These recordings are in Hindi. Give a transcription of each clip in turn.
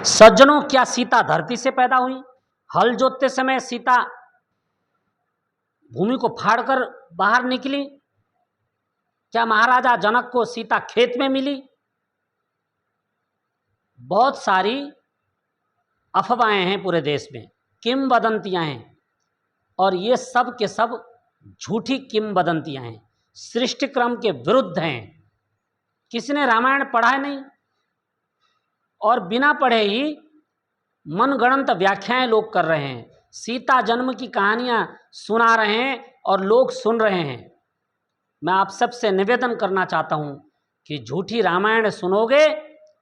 सज्जनों, क्या सीता धरती से पैदा हुई? हल जोतते समय सीता भूमि को फाड़कर बाहर निकली? क्या महाराजा जनक को सीता खेत में मिली? बहुत सारी अफवाहें हैं पूरे देश में, किंवदंतियां हैं, और ये सब के सब झूठी किंवदंतियां हैं, सृष्टि क्रम के विरुद्ध हैं। किसी ने रामायण पढ़ा नहीं और बिना पढ़े ही मनगढ़ंत व्याख्याएं लोग कर रहे हैं, सीता जन्म की कहानियां सुना रहे हैं और लोग सुन रहे हैं। मैं आप सबसे निवेदन करना चाहता हूं कि झूठी रामायण सुनोगे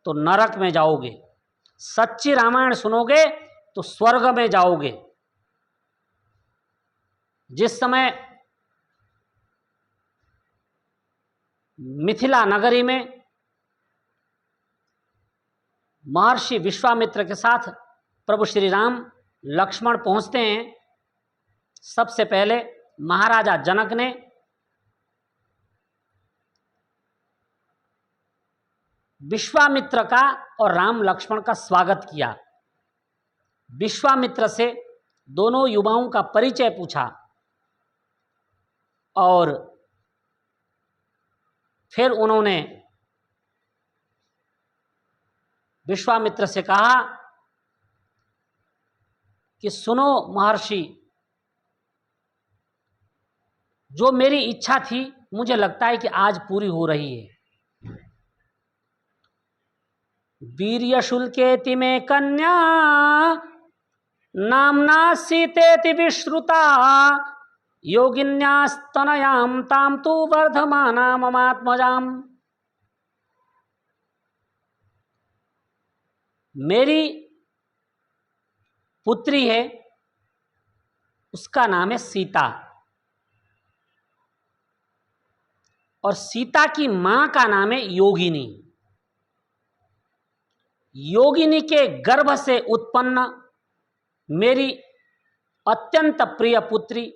तो नरक में जाओगे, सच्ची रामायण सुनोगे तो स्वर्ग में जाओगे। जिस समय मिथिला नगरी में महर्षि विश्वामित्र के साथ प्रभु श्री राम लक्ष्मण पहुंचते हैं, सबसे पहले महाराजा जनक ने विश्वामित्र का और राम लक्ष्मण का स्वागत किया। विश्वामित्र से दोनों युवाओं का परिचय पूछा और फिर उन्होंने विश्वामित्र से कहा कि सुनो महर्षि, जो मेरी इच्छा थी मुझे लगता है कि आज पूरी हो रही है। वीर्यशुल्केति में कन्या नामना सीतेति विश्रुता योगिन्यास्तनयां ताम तु वर्धमाना ममात्मजाम। मेरी पुत्री है, उसका नाम है सीता, और सीता की मां का नाम है योगिनी। योगिनी के गर्भ से उत्पन्न मेरी अत्यंत प्रिय पुत्री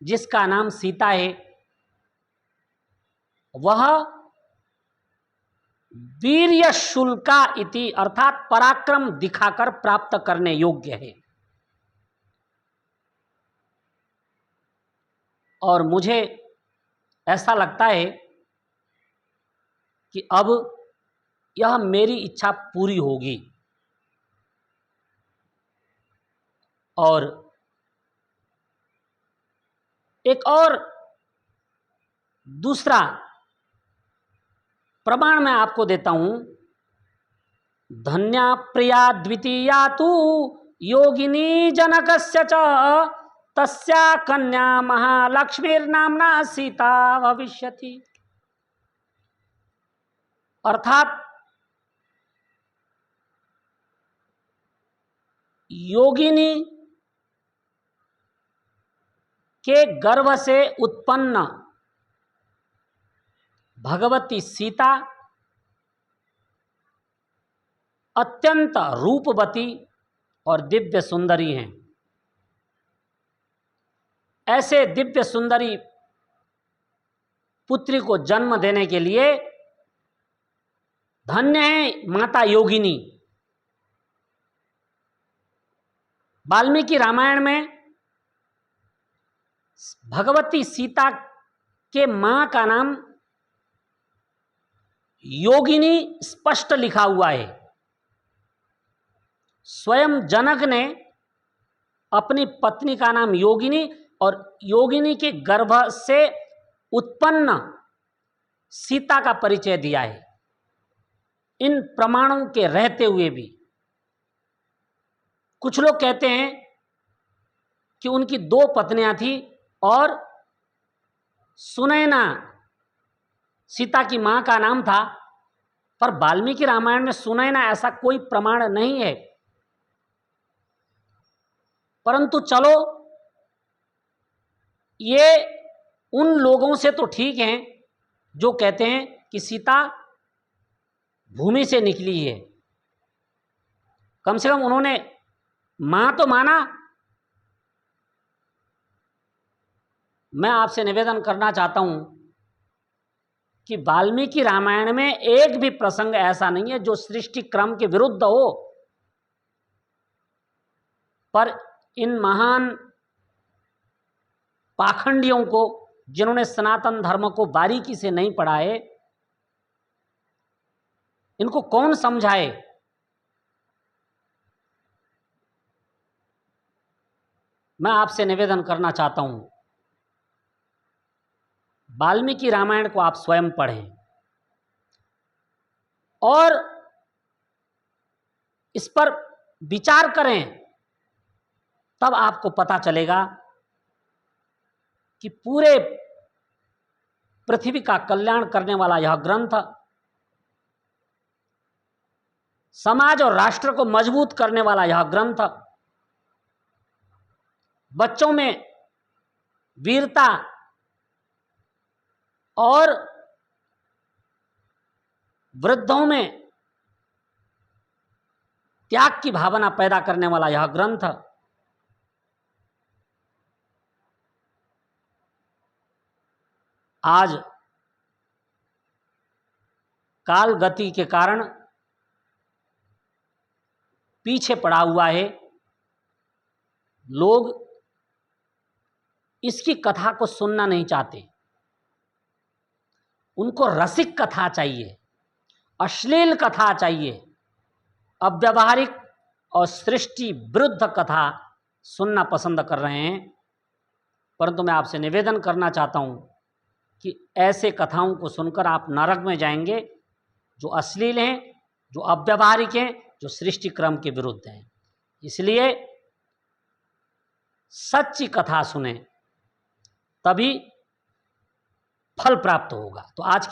जिसका नाम सीता है, वह वीर्य शुल्का इति अर्थात पराक्रम दिखाकर प्राप्त करने योग्य है। और मुझे ऐसा लगता है कि अब यह मेरी इच्छा पूरी होगी। और एक और दूसरा प्रमाण मैं आपको देता हूं। धन्या प्रिया द्वितीया तु योगिनी जनकस्य च तस्या कन्या महालक्ष्मीर्नाम्ना सीता भविष्यति। अर्थात योगिनी के गर्भ से उत्पन्न भगवती सीता अत्यंत रूपवती और दिव्य सुंदरी हैं। ऐसे दिव्य सुंदरी पुत्री को जन्म देने के लिए धन्य है माता योगिनी। वाल्मीकि रामायण में भगवती सीता के मां का नाम योगिनी स्पष्ट लिखा हुआ है। स्वयं जनक ने अपनी पत्नी का नाम योगिनी और योगिनी के गर्भ से उत्पन्न सीता का परिचय दिया है। इन प्रमाणों के रहते हुए भी कुछ लोग कहते हैं कि उनकी 2 पत्नियां थी और सुनैना सीता की मां का नाम था, पर वाल्मीकि रामायण में सुनैना ऐसा कोई प्रमाण नहीं है। परंतु चलो, ये उन लोगों से तो ठीक हैं जो कहते हैं कि सीता भूमि से निकली है। कम से कम उन्होंने मां तो माना। मैं आपसे निवेदन करना चाहता हूं कि वाल्मीकि रामायण में एक भी प्रसंग ऐसा नहीं है जो सृष्टि क्रम के विरुद्ध हो। पर इन महान पाखंडियों को, जिन्होंने सनातन धर्म को बारीकी से नहीं पढ़ा है, इनको कौन समझाए? मैं आपसे निवेदन करना चाहता हूं, वाल्मीकि रामायण को आप स्वयं पढ़ें और इस पर विचार करें, तब आपको पता चलेगा कि पूरे पृथ्वी का कल्याण करने वाला यह ग्रंथ समाज और राष्ट्र को मजबूत करने वाला यह ग्रंथ बच्चों में वीरता और वृद्धों में त्याग की भावना पैदा करने वाला यह ग्रंथ आज काल गति के कारण पीछे पड़ा हुआ है। लोग इसकी कथा को सुनना नहीं चाहते, उनको रसिक कथा चाहिए, अश्लील कथा चाहिए, अव्यावहारिक और सृष्टि विरुद्ध कथा सुनना पसंद कर रहे हैं। परंतु मैं आपसे निवेदन करना चाहता हूं कि ऐसे कथाओं को सुनकर आप नरक में जाएंगे, जो अश्लील हैं, जो अव्यावहारिक हैं, जो सृष्टि क्रम के विरुद्ध हैं। इसलिए सच्ची कथा सुने, तभी फल प्राप्त होगा। तो आज के